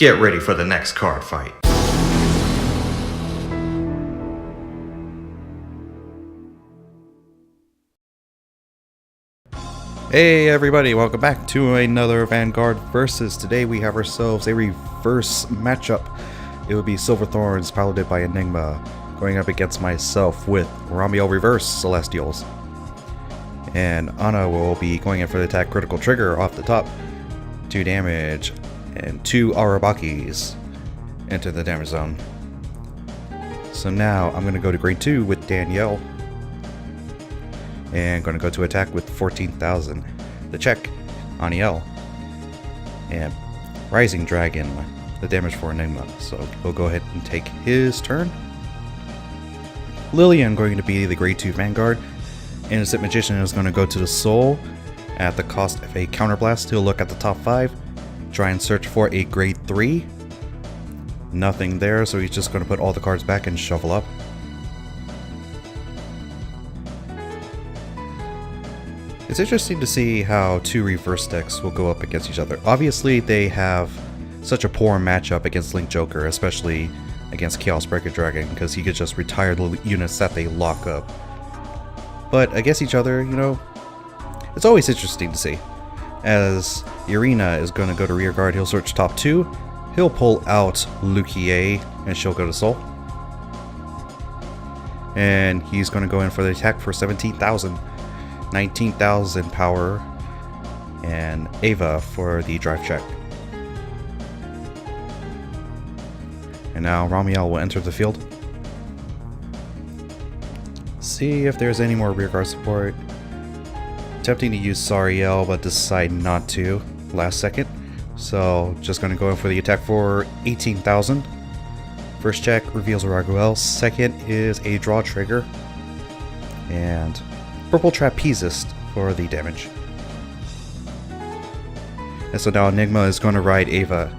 Get ready for the next card fight. Hey everybody, welcome back to another Vanguard Versus. Today we have ourselves a reverse matchup. It will be Silver Thorns piloted by Enigma going up against myself with Ramiel Reverse Celestials. And Anna will be going in for the attack critical trigger off the top. 2 damage and 2 Arabakis into the damage zone. So now I'm going to go to grade 2 with Danielle. And going to go to attack with 14,000. The check, Aniel. And Rising Dragon, the damage for Enigma. So we'll go ahead and take his turn. Lillian going to be the grade 2 Vanguard. Innocent Magician is going to go to the soul at the cost of a counterblast. He'll look at the top 5. Try and search for a grade 3. Nothing there, so he's just going to put all the cards back and shuffle up. It's interesting to see how 2 reverse decks will go up against each other. Obviously, they have such a poor matchup against Link Joker, especially against Chaos Breaker Dragon, because he could just retire the units that they lock up. But against each other, you know, it's always interesting to see. As Irina is going to go to rear guard, he'll search top 2. He'll pull out Lukier, and she'll go to soul. And he's going to go in for the attack for 17,000. 19,000 power, and Ava for the drive check. And now Ramiel will enter the field. See if there's any more rearguard support. Tempting to use Sariel, but decide not to last second. So just going to go in for the attack for 18,000. First check reveals a Raguel. Second is a draw trigger. And Purple Trapezist for the damage. And so now Enigma is going to ride Ava.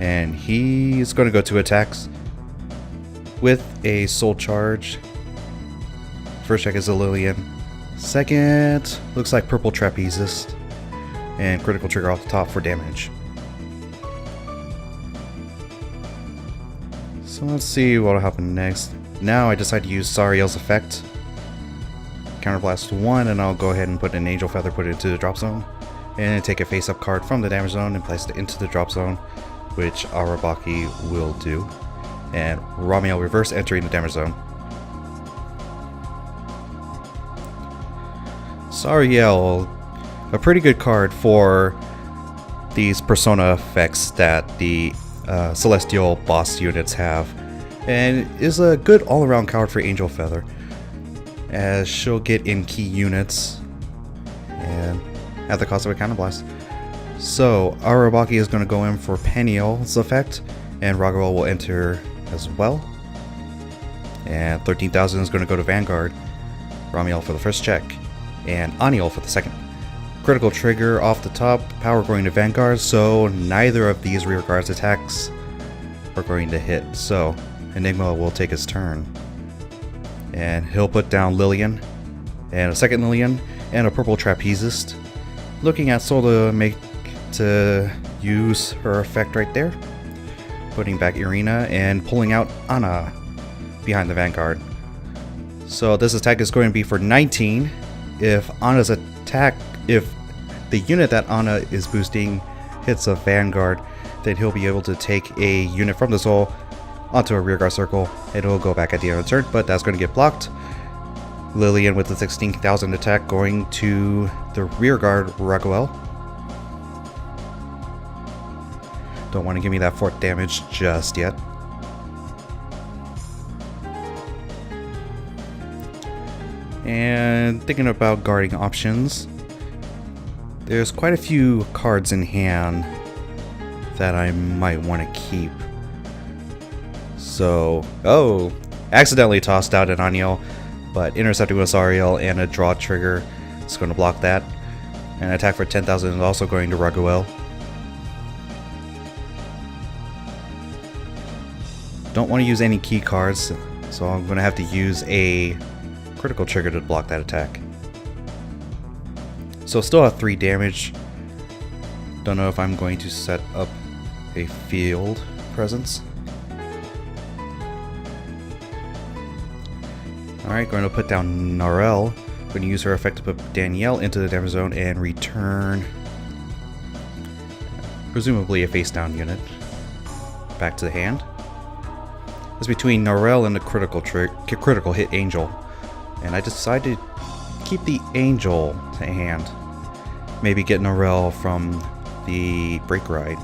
And he's going to go to attacks with a soul charge. First check is a Lillian. Second looks like Purple Trapezist. And critical trigger off the top for damage. So let's see what will happen next. Now I decide to use Sariel's effect. Counterblast 1, and I'll go ahead and put an Angel Feather, put it into the drop zone, and take a face-up card from the damage zone and place it into the drop zone, which Arabaki will do. And Ramiel Reverse entering the damage zone. Sariel, a pretty good card for these persona effects that the Celestial boss units have, and is a good all-around card for Angel Feather, as she'll get in key units and at the cost of a counterblast. So Arabaki is going to go in for Peniel's effect, and Raguel will enter as well. And 13,000 is going to go to Vanguard. Ramiel for the first check, and Aniel for the second. Critical trigger off the top, power going to Vanguard, so neither of these rear guards attacks are going to hit. So Enigma will take his turn. And he'll put down Lillian, and a second Lillian, and a Purple Trapezist. Looking at Soul to use her effect right there. Putting back Irina, and pulling out Anna behind the Vanguard. So this attack is going to be for 19. If Anna's attack, if the unit that Anna is boosting hits a Vanguard, then he'll be able to take a unit from the Soul onto a rearguard circle. It will go back at the end of the turn, but that's going to get blocked. Lillian with the 16,000 attack going to the rearguard Raguel. Don't want to give me that 4th damage just yet. And thinking about guarding options, there's quite a few cards in hand that I might want to keep. So, accidentally tossed out an Aniel, but intercepting with Sariel and a draw trigger is going to block that. And attack for 10,000 is also going to Raguel. Don't want to use any key cards, so I'm going to have to use a critical trigger to block that attack. So still have 3 damage. Don't know if I'm going to set up a field presence. Alright, going to put down Narelle. Going to use her effect to put Danielle into the damage zone and return, presumably a face down unit, back to the hand. It's between Narelle and the critical hit Angel, and I decided to keep the Angel to hand. Maybe get Narelle from the brake ride.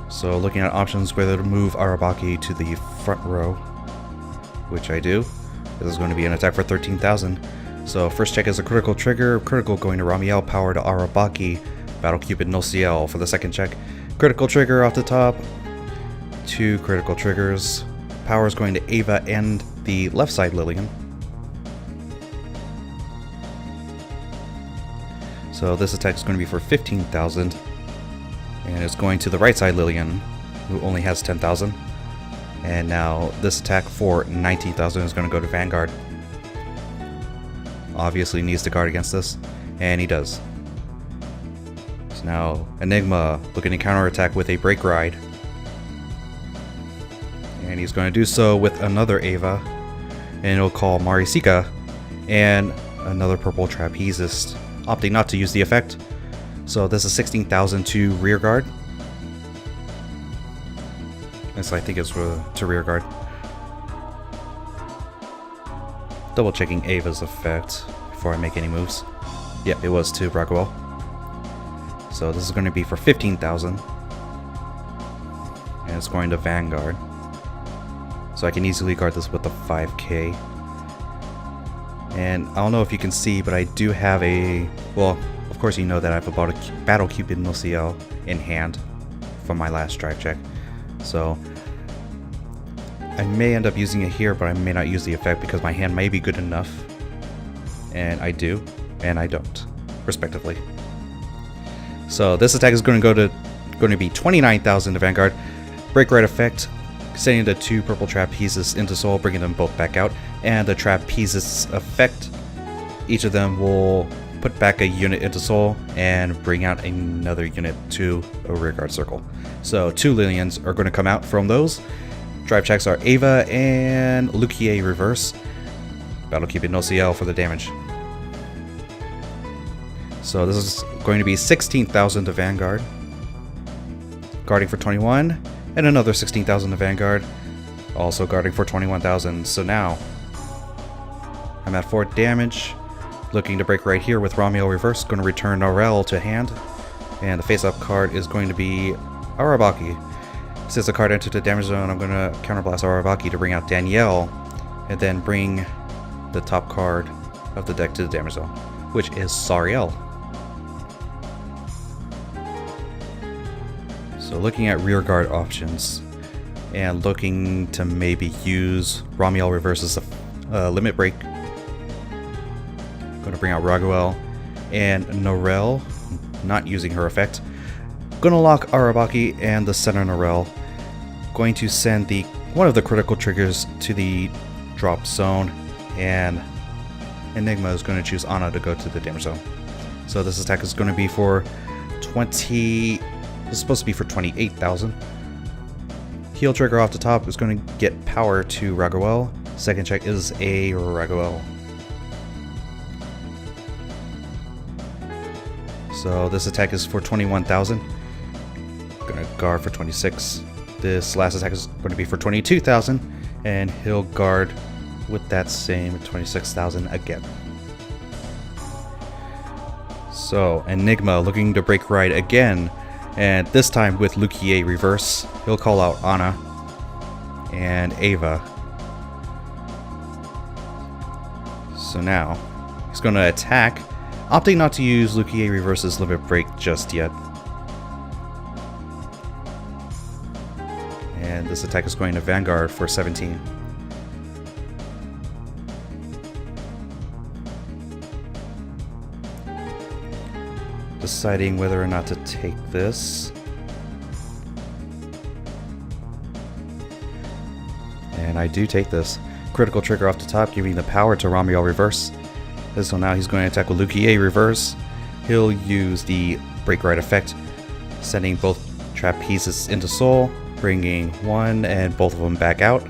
So looking at options whether to move Arabaki to the front row, which I do. This is going to be an attack for 13,000. So first check is a critical trigger. Critical going to Ramiel, power to Arabaki. Battle Cupid no Ciel for the second check. Critical trigger off the top. 2 critical triggers. Power is going to Ava and the left side Lillian. So this attack is going to be for 15,000. And it's going to the right side Lillian, who only has 10,000. And now this attack for 19,000 is going to go to Vanguard. Obviously needs to guard against this, and he does. So now Enigma looking to counterattack with a brake ride. And he's going to do so with another Ava. And he'll call Marisika and another purple trapezist, opting not to use the effect. So this is 16,000 to rear guard. Yes, I think it's to rear guard. Double checking Ava's effect before I make any moves. Yep, it was to Rockwell. So this is going to be for 15,000. And it's going to Vanguard. So I can easily guard this with the 5k. And I don't know if you can see, but I do have a... Well, of course you know that I have a Battle Cupid no Ciel in hand from my last drive check. So I may end up using it here, but I may not use the effect because my hand may be good enough. And I do, and I don't, respectively. So this attack is going to be 29,000 to Vanguard. Break right effect, sending the 2 purple trapezes into soul, bringing them both back out. And the trapezes effect, each of them will put back a unit into soul and bring out another unit to a rearguard circle. So 2 Lillians are going to come out from those. Drive checks are Ava and Lukier reverse. Battle Cupid no Ciel for the damage. So this is going to be 16,000 to Vanguard. Guarding for 21. And another 16,000 to Vanguard. Also guarding for 21,000. So now I'm at 4 damage. Looking to break right here with Ramiel reverse. Going to return Narelle to hand. And the face-up card is going to be Arabaki. Since the card entered the damage zone, I'm going to counterblast Arabaki to bring out Danielle. And then bring the top card of the deck to the damage zone, which is Sariel. So looking at rearguard options. And looking to maybe use Ramiel reverse as a limit break. Going to bring out Raguel and Narelle, not using her effect. Going to lock Arabaki and the center Narelle. Going to send one of the critical triggers to the drop zone, and Enigma is going to choose Ana to go to the damage zone. So this attack is going to be for 20. This is supposed to be for 28,000. Heal trigger off the top is going to get power to Raguel. Second check is a Raguel. So this attack is for 21,000. Gonna guard for 26. This last attack is going to be for 22,000, and he'll guard with that same 26,000 again. So Enigma looking to break right again, and this time with Lukier reverse. He'll call out Ana and Ava. So now he's going to attack, opting not to use Lukier reverse's limit break just yet. And this attack is going to Vanguard for 17. Deciding whether or not to take this. And I do take this. Critical trigger off the top, giving the power to Ramiel reverse. So now he's going to attack with Lukier reverse. He'll use the break right effect, sending both trapezes into Soul, bringing one and both of them back out,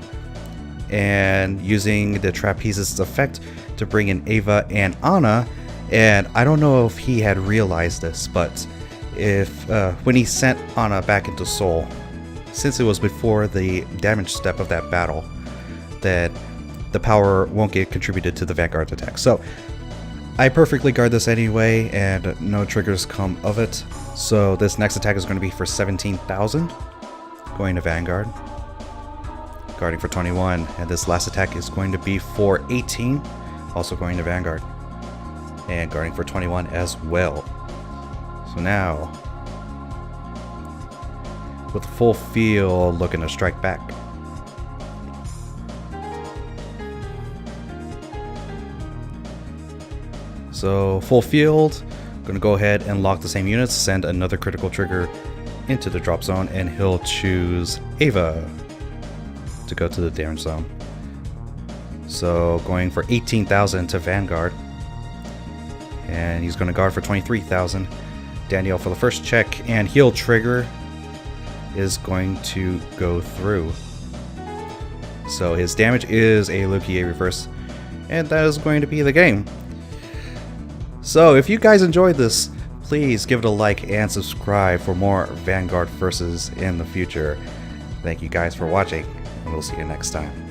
and using the trapezes effect to bring in Ava and Anna. And I don't know if he had realized this, but if when he sent Anna back into Soul, since it was before the damage step of that battle, that the power won't get contributed to the Vanguard attack. So I perfectly guard this anyway, and no triggers come of it. So this next attack is going to be for 17,000, going to Vanguard, guarding for 21, and this last attack is going to be for 18, also going to Vanguard, and guarding for 21 as well. So now, with full field, looking to strike back. So full field, gonna go ahead and lock the same units, send another critical trigger into the drop zone, and he'll choose Ava to go to the damage zone. So going for 18,000 to Vanguard, and he's gonna guard for 23,000. Danielle for the first check, and heal trigger is going to go through. So his damage is a Loki Yaeverse, and that is going to be the game. So if you guys enjoyed this, please give it a like and subscribe for more Vanguard versus in the future. Thank you guys for watching, and we'll see you next time.